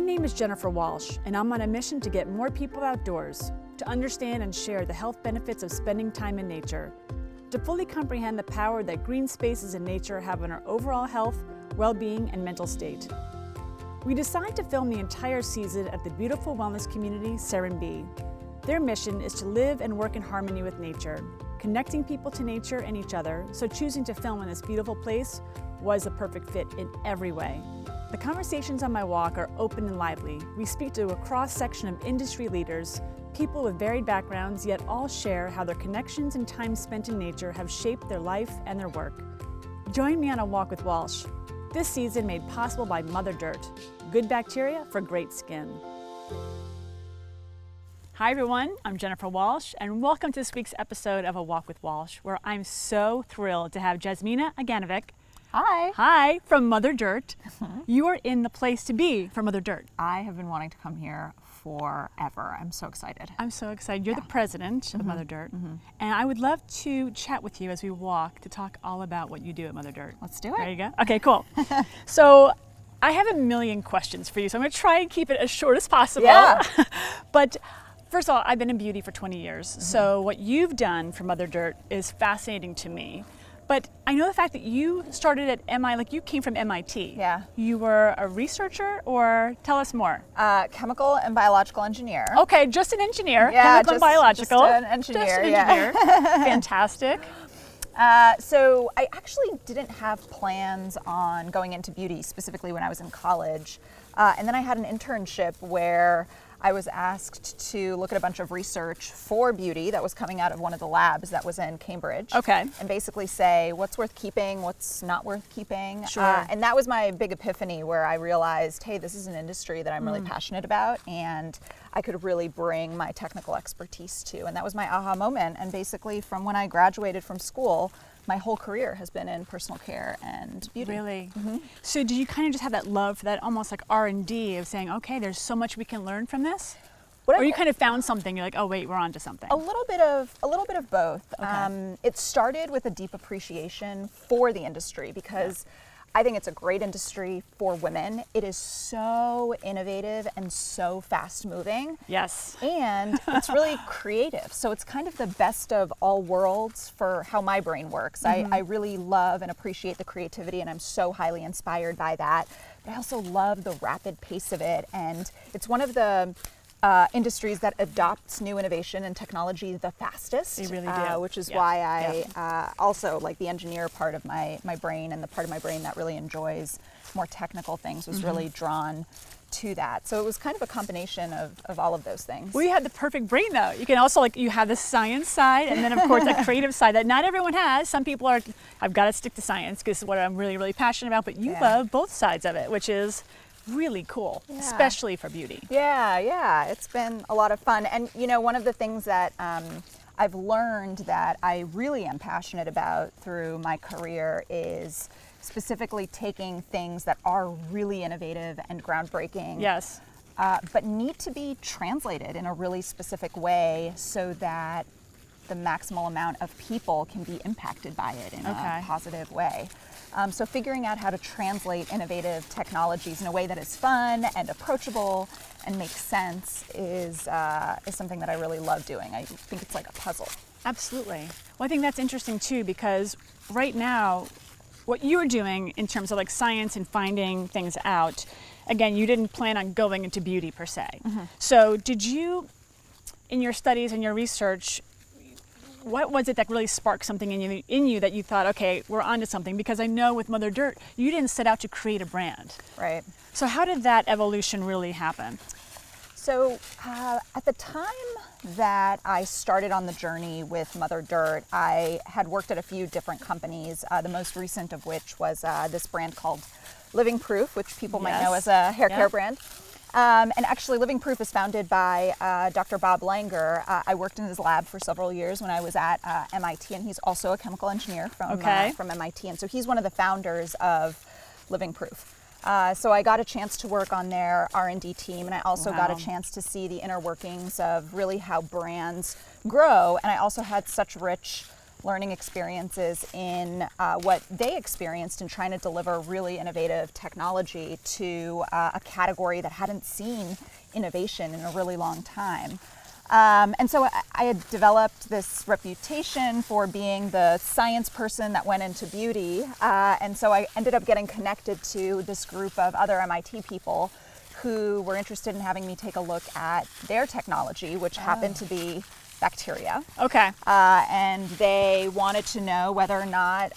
name is Jennifer Walsh, and I'm on a mission to get more people outdoors, to understand and share the health benefits of spending time in nature, to fully comprehend the power that green spaces in nature have on our overall health, well-being, and mental state. We decided to film the entire season at the beautiful wellness community, Serenbe. Their mission is to live and work in harmony with nature, connecting people to nature and each other, so choosing to film in this beautiful place was a perfect fit in every way. The conversations on my walk are open and lively. We speak to a cross-section of industry leaders, people with varied backgrounds, yet all share how their connections and time spent in nature have shaped their life and their work. Join me on a walk with Walsh. This season made possible by Mother Dirt, good bacteria for great skin. Hi everyone, I'm Jennifer Walsh, and welcome to this week's episode of A Walk with Walsh, where I'm so thrilled to have Jasmina Aganovic. Hi. Hi, from Mother Dirt. You are in the place to be for Mother Dirt. I have been wanting to come here forever. I'm so excited. I'm so excited. You're the president of Mother Dirt. And I would love to chat with you as we walk to talk all about what you do at Mother Dirt. Let's do it. There you go. Okay, cool. So I have a million questions for you, so I'm going to try and keep it as short as possible. Yeah. But first of all, I've been in beauty for 20 years, so what you've done for Mother Dirt is fascinating to me. But I know the fact that you started at MI, like you came from MIT. Yeah. You were a researcher, or tell us more. Chemical and biological engineer. Okay, just an engineer. Yeah, chemical and biological. Just an engineer. Just an engineer. Fantastic. So I actually didn't have plans on going into beauty specifically when I was in college. And then I had an internship where I was asked to look at a bunch of research for beauty that was coming out of one of the labs that was in Cambridge. Okay. And basically say what's worth keeping, what's not worth keeping. Sure. And that was my big epiphany, where I realized, hey, this is an industry that I'm really passionate about, and I could really bring my technical expertise to. And that was my aha moment. And basically from when I graduated from school, my whole career has been in personal care and beauty. Really? So did you kind of just have that love for that almost like R&D of saying, okay, there's so much we can learn from this? Or you kind of found something, you're like, oh wait, we're onto something. A little bit of both. Okay. It started with a deep appreciation for the industry, because I think it's a great industry for women. It is so innovative and so fast moving. Yes. And it's really creative. So it's kind of the best of all worlds for how my brain works. I really love and appreciate the creativity, and I'm so highly inspired by that. But I also love the rapid pace of it. And it's one of the industries that adopts new innovation and technology the fastest. They really do. Which is why I also, like, the engineer part of my brain, and the part of my brain that really enjoys more technical things was really drawn to that. So it was kind of a combination of all of those things. Well, you had the perfect brain though. You can also, like, you have the science side, and then of course the creative side that not everyone has. Some people are, I've got to stick to science because it's what I'm really, really passionate about, but you love both sides of it, which is really cool, especially for beauty. Yeah, it's been a lot of fun. And you know, one of the things that I've learned that I really am passionate about through my career is specifically taking things that are really innovative and groundbreaking, Yes. but need to be translated in a really specific way so that the maximal amount of people can be impacted by it in a positive way. So figuring out how to translate innovative technologies in a way that is fun and approachable and makes sense is something that I really love doing. I think it's like a puzzle. Absolutely. Well, I think that's interesting too, because right now, what you're doing in terms of like science and finding things out, again, you didn't plan on going into beauty per se. So did you, in your studies and your research, what was it that really sparked something in you that you thought, okay, we're onto something? Because I know with Mother Dirt, you didn't set out to create a brand. Right. So how did that evolution really happen? So at the time that I started on the journey with Mother Dirt, I had worked at a few different companies, the most recent of which was this brand called Living Proof, which people might know as a hair care brand. And actually, Living Proof is founded by Dr. Bob Langer. I worked in his lab for several years when I was at MIT, and he's also a chemical engineer from MIT. And so he's one of the founders of Living Proof. So I got a chance to work on their R&D team, and I also got a chance to see the inner workings of really how brands grow. And I also had such rich learning experiences in what they experienced in trying to deliver really innovative technology to a category that hadn't seen innovation in a really long time. And so I had developed this reputation for being the science person that went into beauty. And so I ended up getting connected to this group of other MIT people who were interested in having me take a look at their technology, which happened to be bacteria. Okay. And they wanted to know whether or not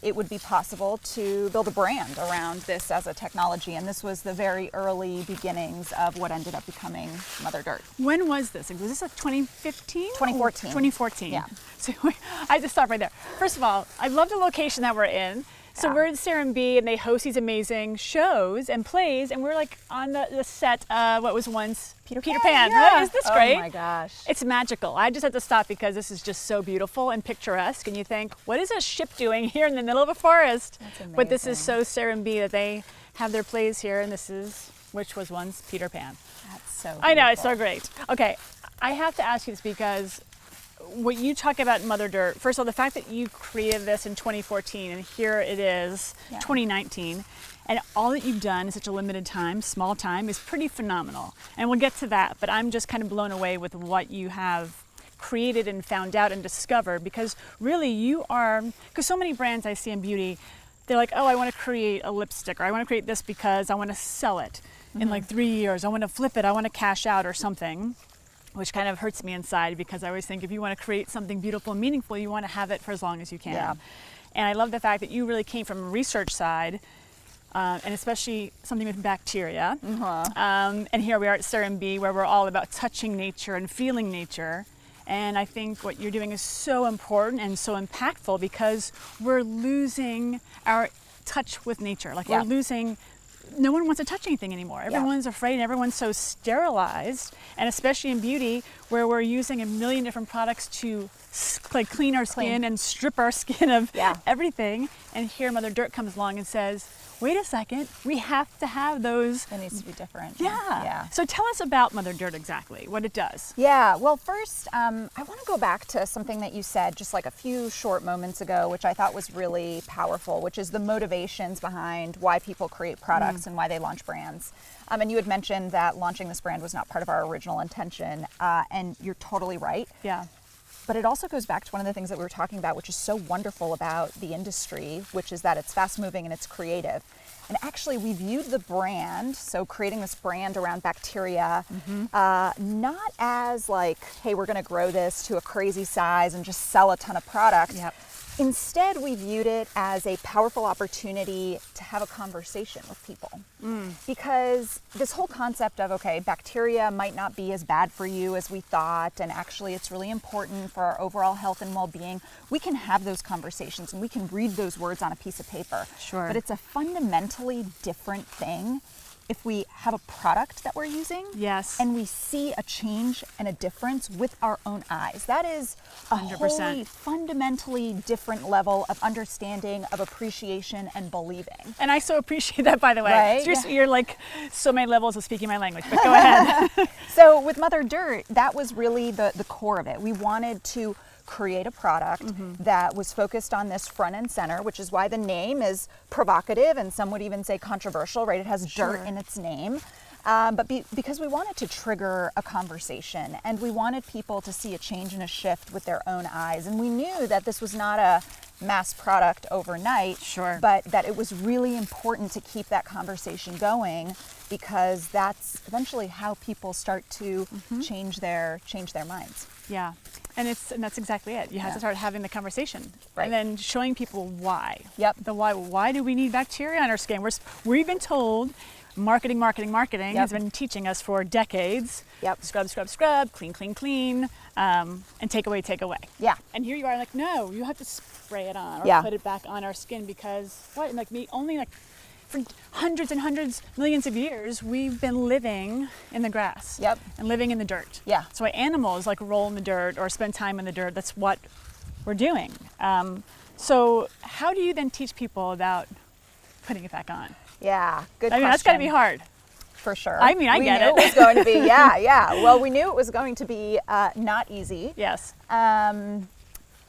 it would be possible to build a brand around this as a technology. And this was the very early beginnings of what ended up becoming Mother Dirt. When was this? Was this like 2015? 2014. 2014. Yeah. So I had to stop right there. First of all, I love the location that we're in. So we're in Serenbe, and they host these amazing shows and plays, and we're like on the set of what was once Peter Pan. Yeah. Right? Is this great? Oh my gosh. It's magical. I just had to stop because this is just so beautiful and picturesque, and you think, what is a ship doing here in the middle of a forest? That's amazing. But this is so Serenbe that they have their plays here, and this is, which was once Peter Pan. That's so beautiful. I know, it's so great. Okay, I have to ask you this because what you talk about in Mother Dirt, first of all, the fact that you created this in 2014 and here it is 2019, and all that you've done in such a limited time, small time, is pretty phenomenal. And we'll get to that, but I'm just kind of blown away with what you have created and found out and discovered, because really you are, because so many brands I see in beauty, they're like, oh, I want to create a lipstick, or I want to create this because I want to sell it in like 3 years, I want to flip it, I want to cash out or something, which kind of hurts me inside, because I always think if you want to create something beautiful and meaningful, you want to have it for as long as you can. Yeah. And I love the fact that you really came from a research side, and especially something with bacteria. And here we are at Serenbe, where we're all about touching nature and feeling nature. And I think what you're doing is so important and so impactful, because we're losing our touch with nature. Like we're losing, no one wants to touch anything anymore. Everyone's afraid, and everyone's so sterilized. And especially in beauty, where we're using a million different products to like clean our skin and strip our skin of everything. And here Mother Dirt comes along and says, wait a second, we have to have those. It needs to be different. Yeah. So tell us about Mother Dirt exactly, what it does. Yeah, well, first, I want to go back to something that you said just like a few short moments ago, which I thought was really powerful, which is the motivations behind why people create products and why they launch brands. And you had mentioned that launching this brand was not part of our original intention, and you're totally right. Yeah. But it also goes back to one of the things that we were talking about, which is so wonderful about the industry, which is that it's fast moving and it's creative. And actually, we viewed the brand, so creating this brand around bacteria, not as like, hey, we're going to grow this to a crazy size and just sell a ton of product. Instead, we viewed it as a powerful opportunity to have a conversation with people. Because this whole concept of, okay, bacteria might not be as bad for you as we thought, and actually it's really important for our overall health and well-being, we can have those conversations and we can read those words on a piece of paper. Sure. But it's a fundamentally different thing if we have a product that we're using and we see a change and a difference with our own eyes. That is a 100%. wholly fundamentally different level of understanding, of appreciation and believing. And I so appreciate that, by the way. Right? You're like so many levels of speaking my language, but go ahead. So with Mother Dirt, that was really the core of it. We wanted to create a product that was focused on this front and center, which is why the name is provocative and some would even say controversial, right? It has dirt in its name. But because we wanted to trigger a conversation and we wanted people to see a change and a shift with their own eyes. And we knew that this was not a mass product overnight, but that it was really important to keep that conversation going, because that's eventually how people start to change their minds. Yeah. And that's exactly it. You have to start having the conversation, Right. and then showing people why. Yep. The why. Why do we need bacteria on our skin? We've been told marketing has been teaching us for decades. Scrub, clean, and take away. Yeah. And here you are, like, no, you have to spray it on or put it back on our skin, because what? Like me, only like for hundreds and hundreds, millions of years, we've been living in the grass and living in the dirt. Yeah. So why animals like roll in the dirt or spend time in the dirt. That's what we're doing. So how do you then teach people about putting it back on? Yeah, good question. I mean, that's got to be hard. For sure. I mean, I get it. We knew it was going to be, Well, we knew it was going to be not easy. Yes.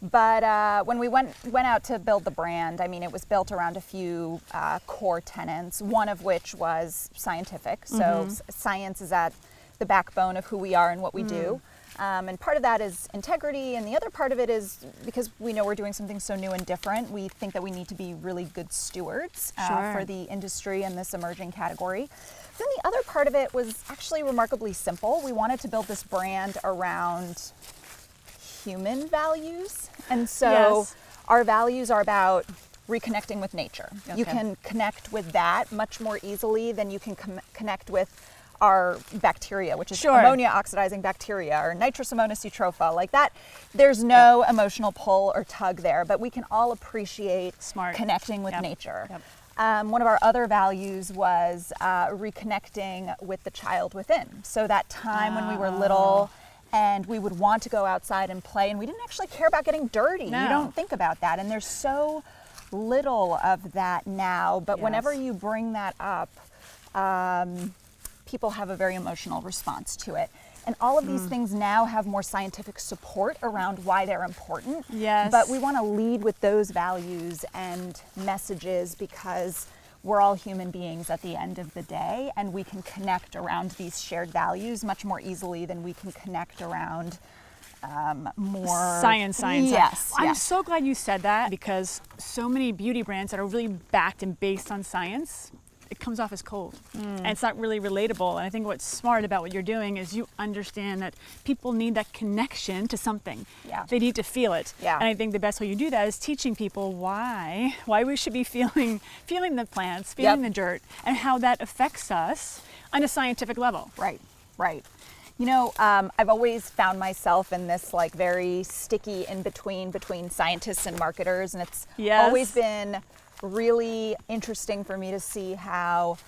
But when we went out to build the brand, I mean, it was built around a few core tenets, one of which was scientific. So science is at the backbone of who we are and what we do. And part of that is integrity, and the other part of it is because we know we're doing something so new and different, we think that we need to be really good stewards for the industry and this emerging category. Then the other part of it was actually remarkably simple. We wanted to build this brand around human values. And so our values are about reconnecting with nature. You can connect with that much more easily than you can connect with our bacteria, which is ammonia oxidizing bacteria or nitrous ammonium eutropha, like that. There's no emotional pull or tug there, but we can all appreciate connecting with nature. One of our other values was reconnecting with the child within. So that time when we were little and we would want to go outside and play, and we didn't actually care about getting dirty. You don't think about that. And there's so little of that now, but whenever you bring that up, people have a very emotional response to it. And all of these things now have more scientific support around why they're important. But we want to lead with those values and messages because we're all human beings at the end of the day, and we can connect around these shared values much more easily than we can connect around more science. I'm yes. so glad you said that, because so many beauty brands that are really backed and based on science, it comes off as cold and it's not really relatable. And I think what's smart about what you're doing is you understand that people need that connection to something. They need to feel it. And I think the best way you do that is teaching people why we should be feeling the plants, feeling the dirt, and how that affects us on a scientific level. Right. You know, I've always found myself in this like very sticky in between scientists and marketers, and it's always been really interesting for me to see how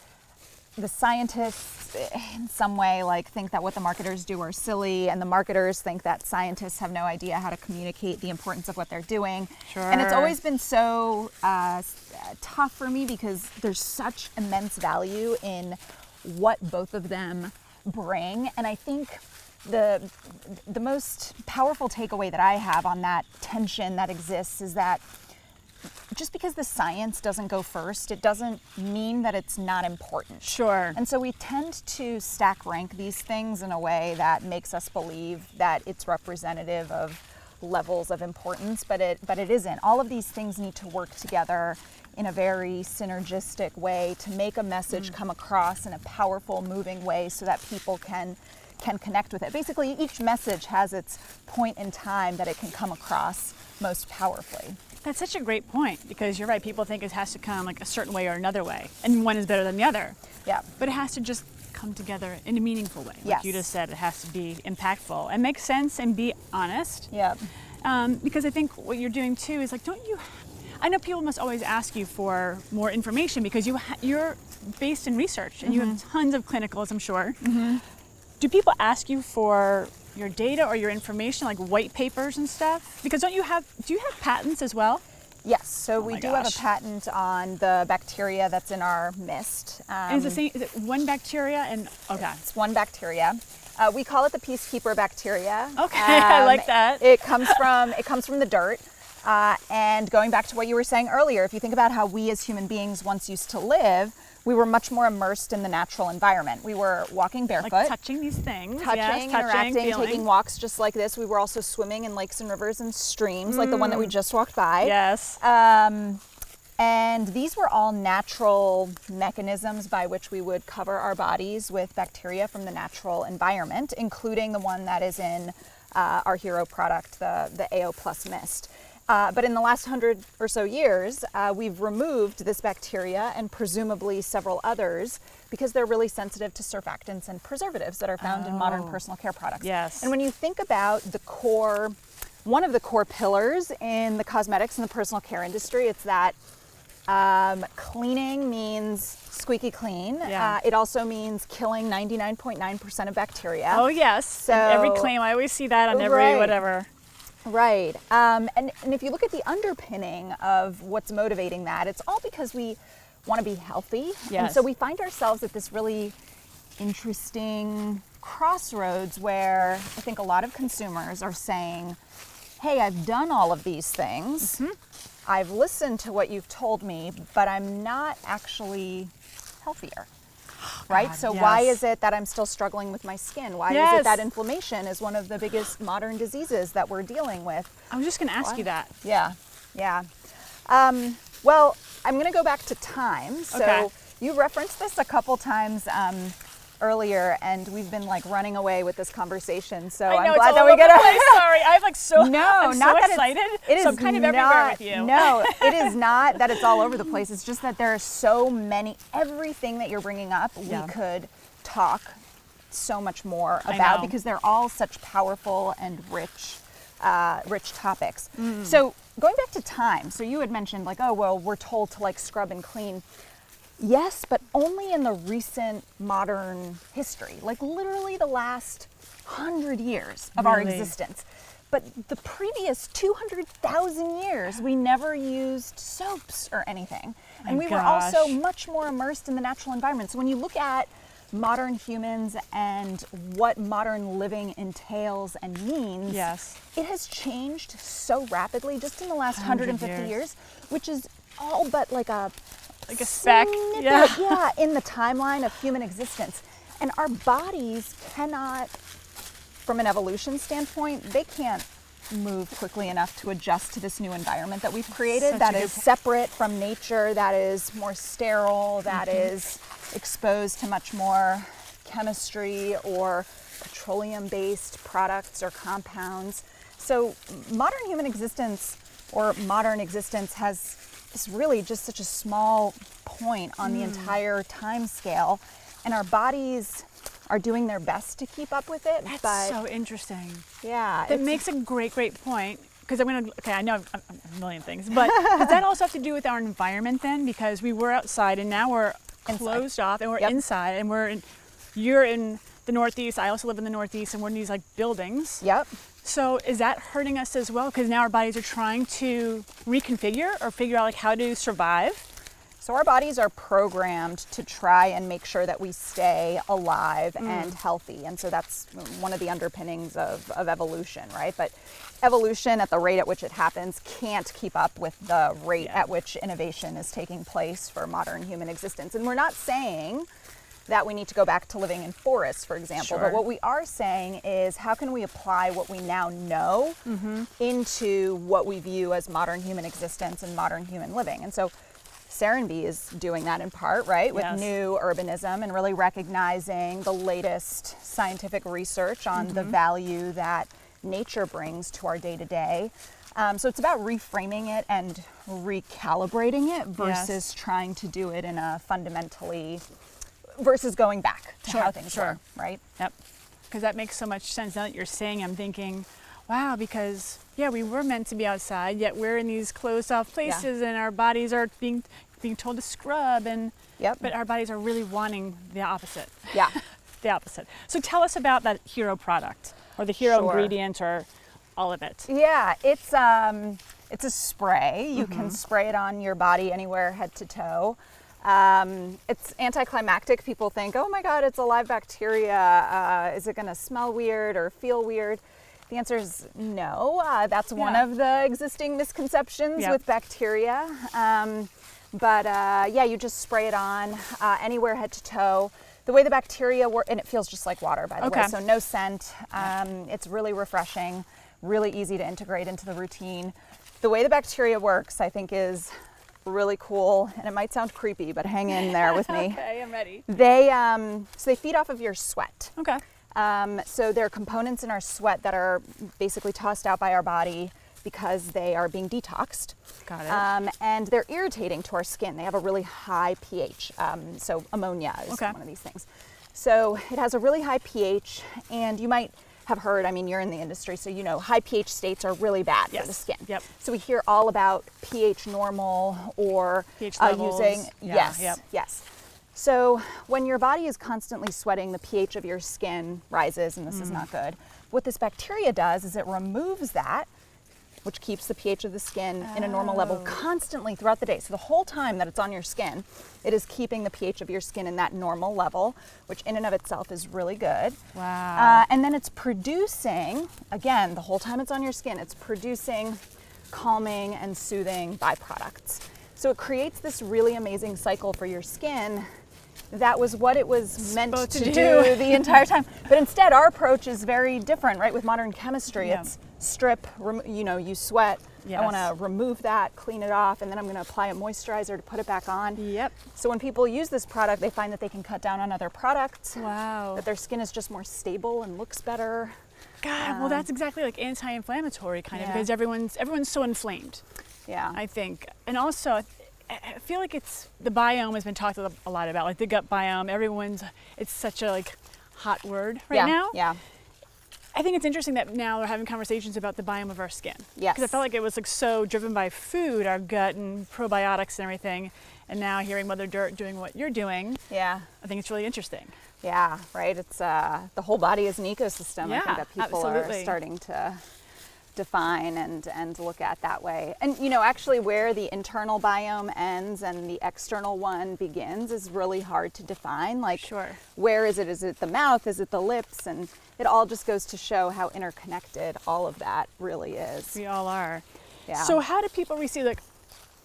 the scientists in some way like think that what the marketers do are silly, and the marketers think that scientists have no idea how to communicate the importance of what they're doing. And it's always been so tough for me because there's such immense value in what both of them bring. And I think the most powerful takeaway that I have on that tension that exists is that just because the science doesn't go first, it doesn't mean that it's not important. And so we tend to stack rank these things in a way that makes us believe that it's representative of levels of importance, but it isn't. All of these things need to work together in a very synergistic way to make a message come across in a powerful, moving way so that people can connect with it. Basically, each message has its point in time that it can come across most powerfully. That's such a great point, because you're right, people think it has to come like a certain way or another way, and one is better than the other. But it has to just come together in a meaningful way. Like you just said, it has to be impactful and make sense and be honest. Because I think what you're doing too is like, I know people must always ask you for more information because you're based in research and you have tons of clinicals, I'm sure. Do people ask you for your data or your information, like white papers and stuff? Because do you have patents as well? Yes, so we do have a patent on the bacteria that's in our mist. And is it one bacteria? It's one bacteria. We call it the peacekeeper bacteria. I like that. It comes from the dirt. And going back to what you were saying earlier, if you think about how we as human beings once used to live, we were much more immersed in the natural environment. We were walking barefoot. Like touching these things. Interacting, feeling. taking walks just like this. We were also swimming in lakes and rivers and streams, like the one that we just walked by. And these were all natural mechanisms by which we would cover our bodies with bacteria from the natural environment, including the one that is in our hero product, the AO Plus Mist. But in the last 100 or so years, we've removed this bacteria and presumably several others because they're really sensitive to surfactants and preservatives that are found in modern personal care products. And when you think about one of the core pillars in the cosmetics and the personal care industry, it's that cleaning means squeaky clean. It also means killing 99.9% of bacteria. So every claim, I always see that on every whatever. And if you look at the underpinning of what's motivating that, it's all because we want to be healthy. And so we find ourselves at this really interesting crossroads where I think a lot of consumers are saying, hey, I've done all of these things. I've listened to what you've told me, but I'm not actually healthier. Right? God, So yes. why is it that I'm still struggling with my skin? Why is Yes. it that inflammation is one of the biggest modern diseases that we're dealing with? I was just going to ask you that. Yeah, yeah. Well, I'm going to go back to time. So Okay. you referenced this a couple times earlier, and we've been like running away with this conversation. So I know, I'm glad it's that all we over get the place. Sorry, I'm like so No, I'm not so that excited. it is so I'm kind of everywhere not, with you. No, it is not that it's all over the place. It's just that there are so many. Everything that you're bringing up, Yeah. we could talk so much more I about know. because they're all such powerful and rich topics. So going back to time, so you had mentioned like, oh well, we're told to like scrub and clean. Yes, but only in the recent modern history, like literally the last 100 years of our Really? existence. But the previous 200,000 years, we never used soaps or anything. And My we were also gosh. much more immersed in the natural environment. So when you look at modern humans and what modern living entails and means, Yes. it has changed so rapidly just in the last 100 150 years, which is all but like a speck. snippet, Yeah. in the timeline of human existence. And our bodies cannot, from an evolution standpoint, they can't move quickly enough to adjust to this new environment that we've created Such that a good is point. separate from nature, that is more sterile, that Mm-hmm. is exposed to much more chemistry or petroleum-based products or compounds. So modern human existence or modern existence is really just such a small point on the entire time scale, and our bodies are doing their best to keep up with it. That's but so interesting. yeah, That it's- makes a great point. Because I know a million things, but does that also have to do with our environment then? Because we were outside and now we're closed off and we're Yep. inside and you're in the Northeast, I also live in the Northeast, and we're in these like buildings. Yep. So is that hurting us as well? Because now our bodies are trying to reconfigure or figure out like how to survive. So our bodies are programmed to try and make sure that we stay alive and healthy. And so that's one of the underpinnings of evolution, right? But evolution at the rate at which it happens can't keep up with the rate Yeah. at which innovation is taking place for modern human existence. And we're not saying that we need to go back to living in forests, for example. Sure. But what we are saying is how can we apply what we now know into what we view as modern human existence and modern human living? And so Serenbe is doing that in part, right, with Yes. new urbanism and really recognizing the latest scientific research on the value that nature brings to our day-to-day. So it's about reframing it and recalibrating it versus trying to do it in a fundamentally, versus going back to Sure, how things sure. were, right? Yep. Because that makes so much sense. Now that you're saying, I'm thinking, wow, because we were meant to be outside, yet we're in these closed off places and our bodies are being told to scrub but our bodies are really wanting the opposite. Yeah. The opposite. So tell us about that hero product or the hero Sure. ingredient or all of it. Yeah, it's a spray. You can spray it on your body anywhere, head to toe. It's anticlimactic. People think, oh my God, it's a live bacteria. Is it going to smell weird or feel weird? The answer is no. That's one of the existing misconceptions with bacteria. You just spray it on anywhere, head to toe. The way the bacteria work, and it feels just like water, by the way, so no scent. It's really refreshing, really easy to integrate into the routine. The way the bacteria works, I think, is really cool, and it might sound creepy, but hang in there with me. Okay, I'm ready. They feed off of your sweat. Okay. So there are components in our sweat that are basically tossed out by our body because they are being detoxed. Got it. And they're irritating to our skin. They have a really high pH. So ammonia is one of these things. So it has a really high pH, and you might have heard, I mean, you're in the industry, so you know high pH states are really bad for the skin. Yep. So we hear all about pH normal or pH levels. using, Yep. yes. So when your body is constantly sweating, the pH of your skin rises, and this is not good. What this bacteria does is it removes that, which keeps the pH of the skin in a normal level constantly throughout the day. So the whole time that it's on your skin, it is keeping the pH of your skin in that normal level, which in and of itself is really good. Wow. And then it's producing, again, the whole time it's on your skin, it's producing calming and soothing byproducts. So it creates this really amazing cycle for your skin. That was what it was meant to do the entire time. But instead, our approach is very different, right? With modern chemistry, it's strip, you sweat. Yes. I want to remove that, clean it off, and then I'm going to apply a moisturizer to put it back on. Yep. So when people use this product, they find that they can cut down on other products. Wow. That their skin is just more stable and looks better. God, well, that's exactly like anti-inflammatory kind of, Yeah. because everyone's so inflamed. Yeah. I think. And also, I feel like the biome has been talked a lot about, like the gut biome. It's such a like hot word right now. Yeah. I think it's interesting that now we're having conversations about the biome of our skin. Yes. Because I felt like it was like so driven by food, our gut and probiotics and everything. And now hearing Mother Dirt doing what you're doing, Yeah. I think it's really interesting. Yeah, right. It's the whole body is an ecosystem. I think Yeah, that people absolutely. are starting to define and look at that way. And actually where the internal biome ends and the external one begins is really hard to define. Like, Sure. where is it? Is it the mouth? Is it the lips? And it all just goes to show how interconnected all of that really is. We all are. Yeah. So how do people receive, like,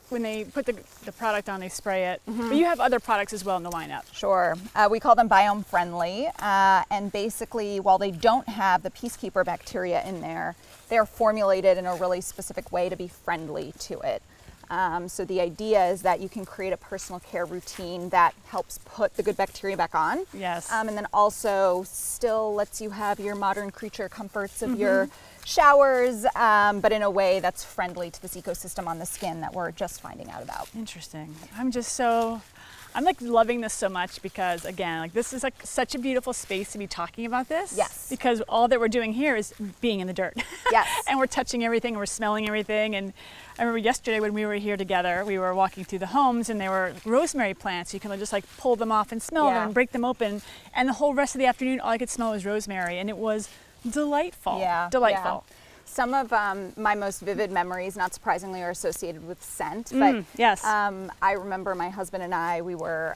when they put the product on, they spray it? But you have other products as well in the lineup. Sure. We call them biome friendly. And basically, while they don't have the peacekeeper bacteria in there, they are formulated in a really specific way to be friendly to it. So the idea is that you can create a personal care routine that helps put the good bacteria back on. Yes. And then also still lets you have your modern creature comforts of your showers, but in a way that's friendly to this ecosystem on the skin that we're just finding out about. Interesting. I'm like loving this so much because, again, like this is like such a beautiful space to be talking about this. Yes. Because all that we're doing here is being in the dirt. Yes. And we're touching everything, and we're smelling everything. And I remember yesterday when we were here together, we were walking through the homes and there were rosemary plants. You can just like pull them off and smell them and break them open. And the whole rest of the afternoon, all I could smell was rosemary, and it was delightful. Yeah. Delightful. Yeah. Some of my most vivid memories, not surprisingly, are associated with scent. But yes. I remember my husband and I, we were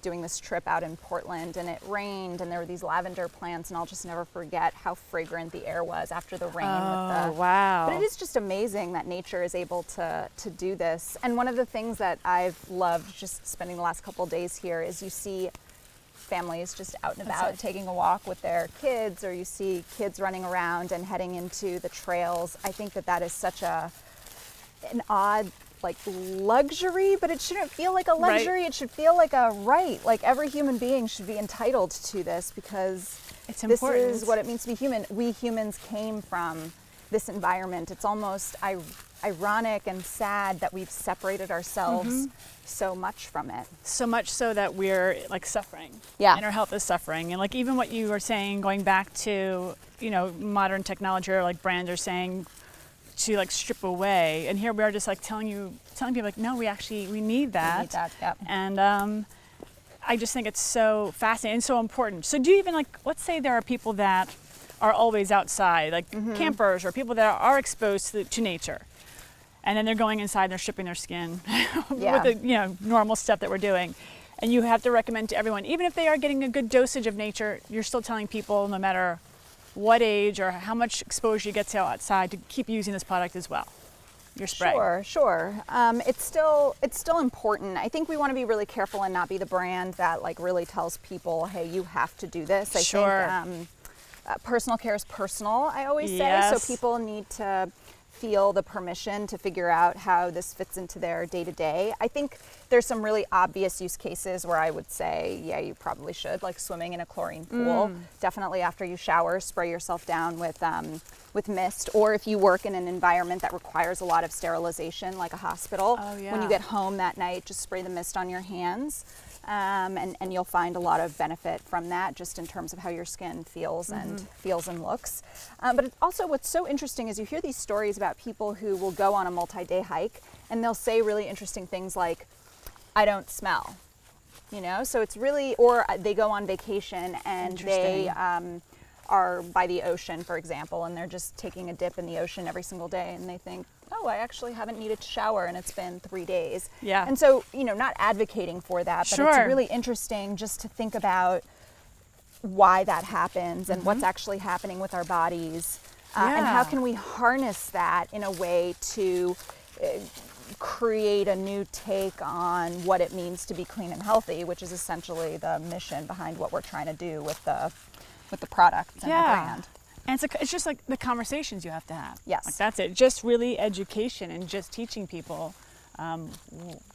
doing this trip out in Portland, and it rained, and there were these lavender plants, and I'll just never forget how fragrant the air was after the rain. Wow. But it is just amazing that nature is able to do this. And one of the things that I've loved just spending the last couple of days here is you see families just out and about taking a walk with their kids, or you see kids running around and heading into the trails. I think that is such an odd like luxury, but it shouldn't feel like a luxury. Right. It should feel like a right. Like every human being should be entitled to this, because It's this important. is what it means to be human. We humans came from this environment. It's almost ironic and sad that we've separated ourselves so much from it. So much so that we're like suffering. Yeah. And our health is suffering. And like even what you were saying, going back to, modern technology, or like brands are saying to like strip away. And here we are just like telling people like, no, we need that. We need that, yeah. And I just think it's so fascinating and so important. So do you even let's say there are people that are always outside, like campers or people that are exposed to nature. And then they're going inside, they're stripping their skin with the normal stuff that we're doing. And you have to recommend to everyone, even if they are getting a good dosage of nature, you're still telling people, no matter what age or how much exposure you get to outside, to keep using this product as well. Your spray. Sure. It's still important. I think we want to be really careful and not be the brand that really tells people, hey, you have to do this. I think personal care is personal, I always say. So people need to feel the permission to figure out how this fits into their day-to-day. I think there's some really obvious use cases where I would say, yeah, you probably should, like swimming in a chlorine pool. Definitely after you shower, spray yourself down with mist. Or if you work in an environment that requires a lot of sterilization, like a hospital, when you get home that night, just spray the mist on your hands. And you'll find a lot of benefit from that, just in terms of how your skin feels and looks. But it also, what's so interesting is you hear these stories about people who will go on a multi-day hike and they'll say really interesting things like, I don't smell, so it's really, or they go on vacation and they are by the ocean, for example, and they're just taking a dip in the ocean every single day, and they think, oh, I actually haven't needed to shower and it's been 3 days. Yeah. And so, not advocating for that, but Sure. it's really interesting just to think about why that happens and what's actually happening with our bodies, and how can we harness that in a way to create a new take on what it means to be clean and healthy, which is essentially the mission behind what we're trying to do with the products and the brand. And it's just like the conversations you have to have. Yes. Like that's it. Just really education and just teaching people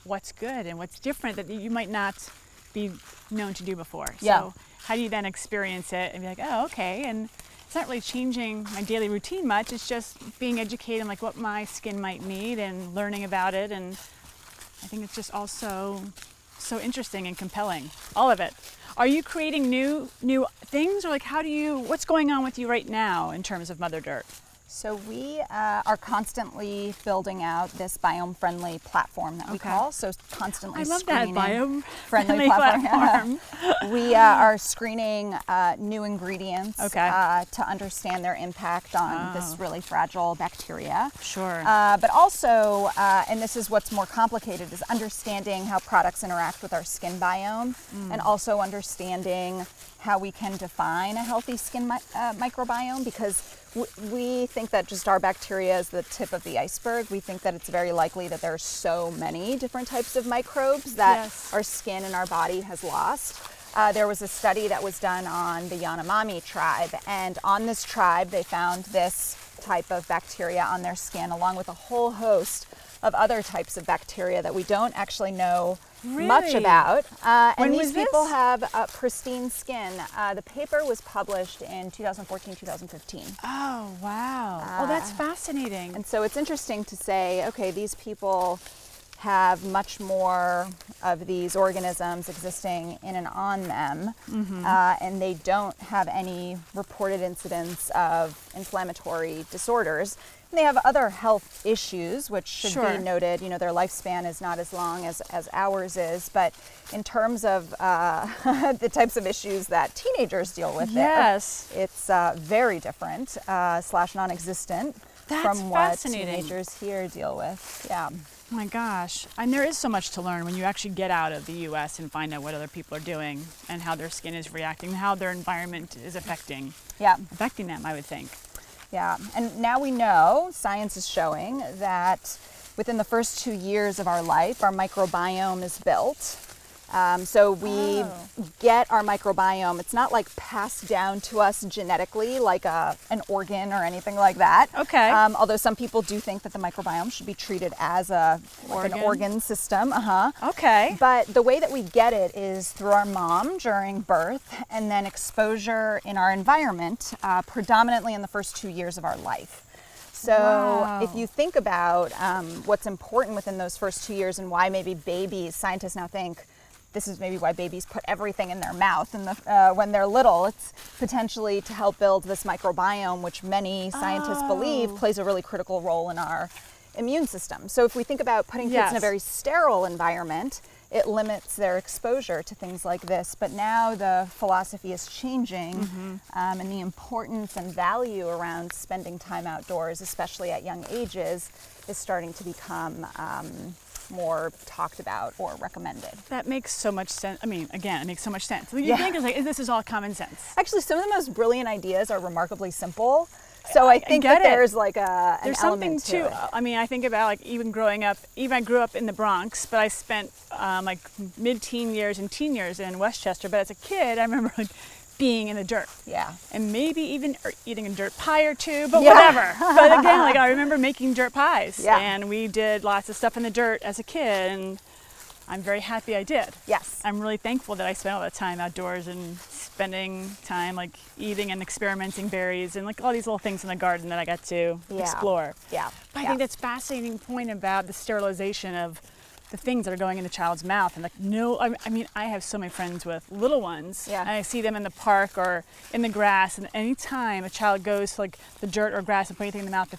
what's good and what's different that you might not be known to do before. Yeah. So how do you then experience it and be like, oh, okay. And it's not really changing my daily routine much. It's just being educated on like what my skin might need and learning about it. And I think it's just also so interesting and compelling, all of it. Are you creating new things, or like what's going on with you right now in terms of Mother Dirt? So we are constantly building out this biome-friendly platform that we call. So constantly screening. I love that biome-friendly platform. We are screening new ingredients to understand their impact on this really fragile bacteria. Sure. But also, and this is what's more complicated, is understanding how products interact with our skin biome, and also understanding how we can define a healthy skin microbiome, because we think that just our bacteria is the tip of the iceberg. We think that it's very likely that there are so many different types of microbes that our skin and our body has lost. There was a study that was done on the Yanomami tribe, and on this tribe they found this type of bacteria on their skin, along with a whole host of other types of bacteria that we don't actually know much about. And these people have pristine skin. The paper was published in 2014, 2015. Oh, wow. That's fascinating. And so it's interesting to say, okay, these people have much more of these organisms existing in and on them, and they don't have any reported incidents of inflammatory disorders. And they have other health issues, which should be noted. Their lifespan is not as long as ours is, but in terms of the types of issues that teenagers deal with, it's very different / non-existent from what teenagers here deal with. Yeah. Oh my gosh. And there is so much to learn when you actually get out of the US and find out what other people are doing and how their skin is reacting, how their environment is affecting them, I would think. Yeah, and now we know, science is showing, that within the first 2 years of our life, our microbiome is built. So we get our microbiome. It's not like passed down to us genetically like an organ or anything like that. Okay. Although some people do think that the microbiome should be treated as an organ system. Okay. But the way that we get it is through our mom during birth, and then exposure in our environment, predominantly in the first 2 years of our life. So if you think about what's important within those first 2 years and why maybe scientists now think, this is maybe why babies put everything in their mouth when they're little. It's potentially to help build this microbiome, which many scientists believe plays a really critical role in our immune system. So if we think about putting kids in a very sterile environment, it limits their exposure to things like this. But now the philosophy is changing, and the importance and value around spending time outdoors, especially at young ages, is starting to become more talked about or recommended. That makes so much sense. I mean, again, it makes so much sense. You think it's like, this is all common sense. Actually, some of the most brilliant ideas are remarkably simple. So I think that there's like there's something to it. I mean, I think about like even growing up, I grew up in the Bronx, but I spent like mid-teen years and teen years in Westchester. But as a kid, I remember like being in the dirt. Yeah. And maybe even eating a dirt pie or two, but whatever. But again, like I remember making dirt pies. Yeah. And we did lots of stuff in the dirt as a kid, and I'm very happy I did. Yes. I'm really thankful that I spent all that time outdoors and spending time like eating and experimenting berries and like all these little things in the garden that I got to explore. Yeah. But I think that's a fascinating point about the sterilization of the things that are going in the child's mouth. And like, I mean, I have so many friends with little ones, and I see them in the park or in the grass, and anytime a child goes to like the dirt or grass and put anything in the mouth,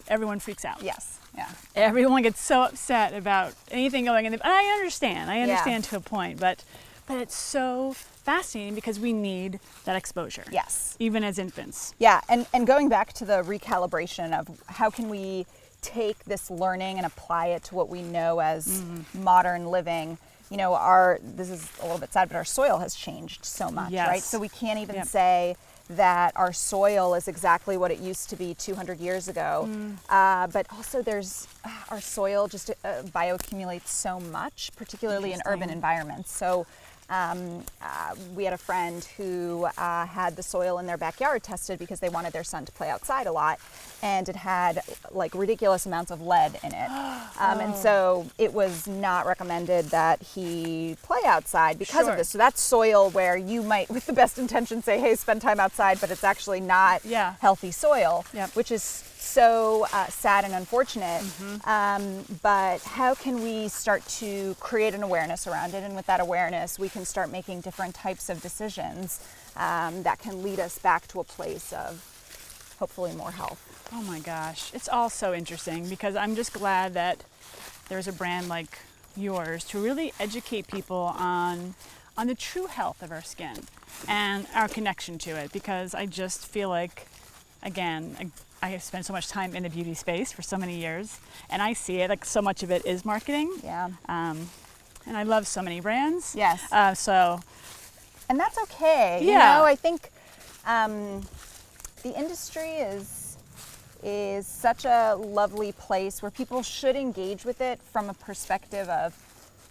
everyone freaks out. Yes. Yeah. Everyone gets so upset about anything going in the, and I understand to a point, but But it's so fascinating because we need that exposure. Yes. Even as infants. Yeah, and going back to the recalibration of how can we take this learning and apply it to what we know as modern living. You know, this is a little bit sad, but our soil has changed so much, Yes. right? So we can't even say that our soil is exactly what it used to be 200 years ago. But also our soil just bioaccumulates so much, particularly in urban environments. So we had a friend who had the soil in their backyard tested because they wanted their son to play outside a lot, and it had like ridiculous amounts of lead in it. And so it was not recommended that he play outside because of this. So that's soil where you might, with the best intention, say, hey, spend time outside, but it's actually not healthy soil, which is so sad and unfortunate. But how can we start to create an awareness around it? And with that awareness, we can start making different types of decisions that can lead us back to a place of hopefully more health. Oh my gosh, it's all so interesting because I'm just glad that there's a brand like yours to really educate people on the true health of our skin and our connection to it, because I just feel like, again, I have spent so much time in the beauty space for so many years, and I see it, like so much of it is marketing. Yeah. And I love so many brands. Yes. And that's okay. Yeah. You know, I think the industry is such a lovely place where people should engage with it from a perspective of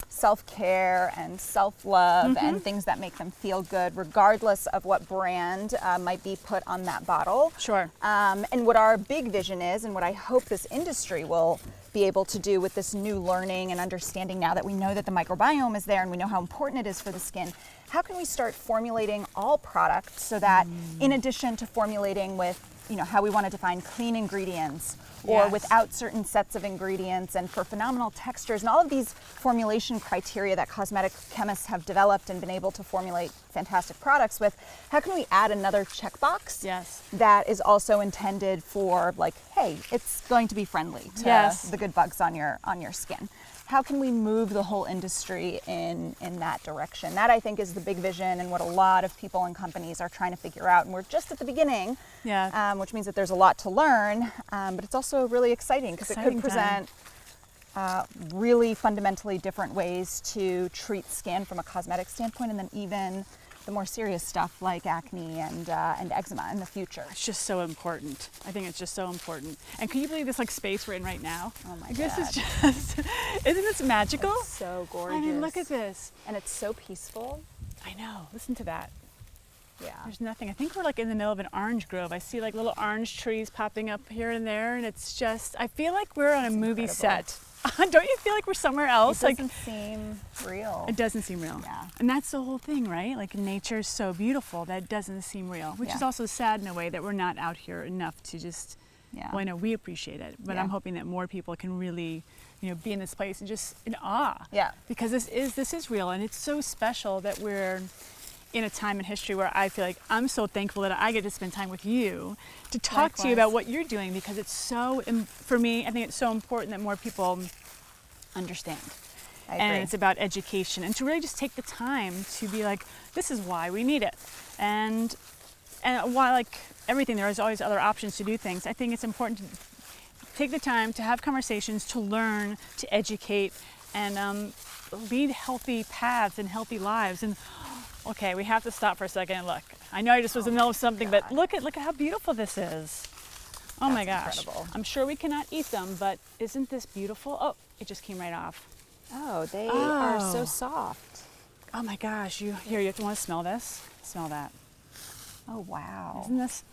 self-care and self-love and things that make them feel good, regardless of what brand might be put on that bottle. Sure. And what our big vision is, and what I hope this industry will be able to do with this new learning and understanding now that we know that the microbiome is there and we know how important it is for the skin, how can we start formulating all products so that in addition to formulating with, you know, how we want to define clean ingredients or without certain sets of ingredients and for phenomenal textures and all of these formulation criteria that cosmetic chemists have developed and been able to formulate fantastic products with, how can we add another checkbox that is also intended for, like, hey, it's going to be friendly to the good bugs on your skin? How can we move the whole industry in that direction? That, I think, is the big vision and what a lot of people and companies are trying to figure out. And we're just at the beginning, which means that there's a lot to learn, but it's also really exciting because it could present really fundamentally different ways to treat skin from a cosmetic standpoint, and then even the more serious stuff like acne and eczema in the future. It's just so important. I think it's just so important. And can you believe this like space we're in right now? Oh my God. This is just, isn't this magical? It's so gorgeous. I mean, look at this. And it's so peaceful. I know, listen to that. Yeah. There's nothing. I think we're like in the middle of an orange grove. I see like little orange trees popping up here and there, and it's just, I feel like we're on a movie set. Don't you feel like we're somewhere else? It doesn't seem real. It doesn't seem real. Yeah. And that's the whole thing, right? Like nature is so beautiful that it doesn't seem real, which is also sad in a way that we're not out here enough to just, well, I know we appreciate it, but I'm hoping that more people can really, you know, be in this place and just in awe. Yeah. Because this is real, and it's so special that we're in a time in history where I feel like I'm so thankful that I get to spend time with you to talk to you about what you're doing, because it's so, for me, I think it's so important that more people understand. I agree. And it's about education, and to really just take the time to be like, this is why we need it. And while like everything, there is always other options to do things, I think it's important to take the time to have conversations, to learn, to educate, and lead healthy paths and healthy lives. And okay, we have to stop for a second and look. I know I just was in the middle of something, but look at how beautiful this is. Oh my gosh. Incredible. I'm sure we cannot eat them, but isn't this beautiful? Oh, it just came right off. Oh, they are so soft. Oh my gosh, you want to smell this? Smell that. Oh, wow. Isn't this?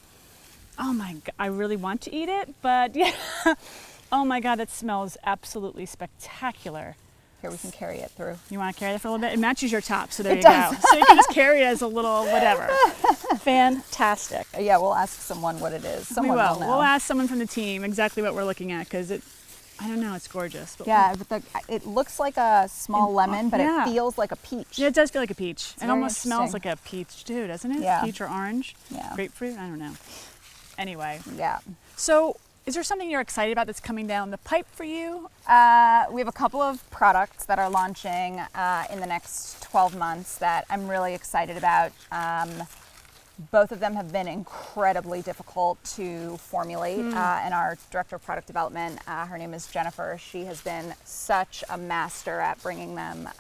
Oh my God, I really want to eat it, but yeah. Oh my God, that smells absolutely spectacular. Here, we can carry it through. You want to carry that for a little bit? It matches your top, so there you go. So you can just carry it as a little whatever. Fantastic. Yeah, we'll ask someone what it is. Someone we will. know. We'll ask someone from the team exactly what we're looking at, because I don't know, it's gorgeous. But but it looks like a small lemon, but it feels like a peach. Yeah, it does feel like a peach. It's it almost smells like a peach too, doesn't it? Yeah. Peach or orange? Yeah. Grapefruit? I don't know. Anyway. Yeah. So Is there something you're excited about that's coming down the pipe for you? We have a couple of products that are launching in the next 12 months that I'm really excited about. Both of them have been incredibly difficult to formulate, and our director of product development, her name is Jennifer. She has been such a master at bringing them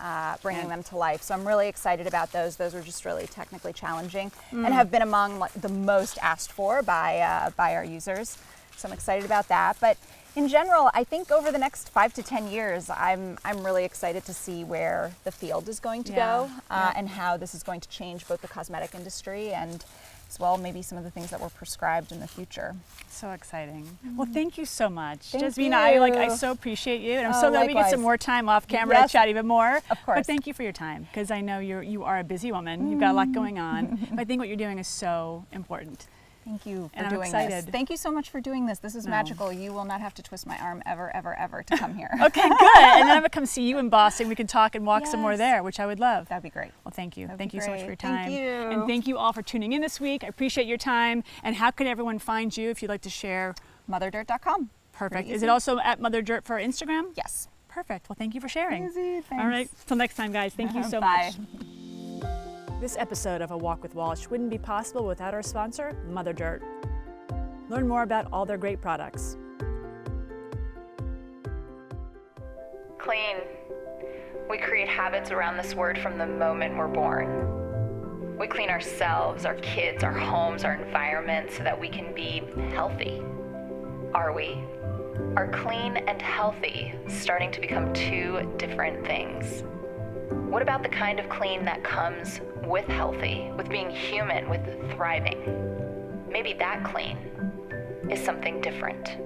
to life. So I'm really excited about those. Those are just really technically challenging and have been among the most asked for by our users. So I'm excited about that. But in general, I think over the next 5 to 10 years, I'm really excited to see where the field is going to go and how this is going to change both the cosmetic industry and as well maybe some of the things that were prescribed in the future. So exciting. Well, thank you so much. Thank Jasmina, you. I so appreciate you, and I'm so glad we get likewise. some more time off camera to chat even more. Of course. But thank you for your time, because I know you are a busy woman. You've got a lot going on. But I think what you're doing is so important. Thank you for And I'm doing excited. this. Thank you so much for doing this. This is magical. You will not have to twist my arm ever, ever, ever to come here. Okay, good. And then I'm gonna come see you in Boston. We can talk and walk some more Yes. there, which I would love. That'd be great. Well, thank you. That'd Thank be you so much great. for your time. Thank you. And thank you all for tuning in this week. I appreciate your time. And how can everyone find you if you'd like to share? Motherdirt.com. Perfect. Pretty Is it easy. also at Mother Dirt for Instagram? Yes. Perfect. Well, thank you for sharing. Easy. Thanks. All right. Till next time, guys. Thank you so Bye. much. This episode of A Walk with Walsh wouldn't be possible without our sponsor, Mother Dirt. Learn more about all their great products. Clean. We create habits around this word from the moment we're born. We clean ourselves, our kids, our homes, our environment so that we can be healthy. Are we? Are clean and healthy starting to become two different things? What about the kind of clean that comes with healthy, with being human, with thriving? Maybe that clean is something different.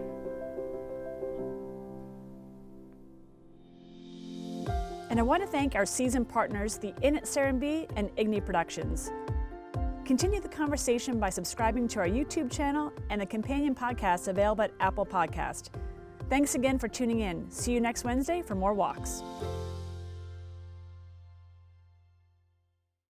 And I want to thank our season partners, the Inn at Serenbe and Igni Productions. Continue the conversation by subscribing to our YouTube channel and the companion podcast available at Apple Podcast. Thanks again for tuning in. See you next Wednesday for more walks.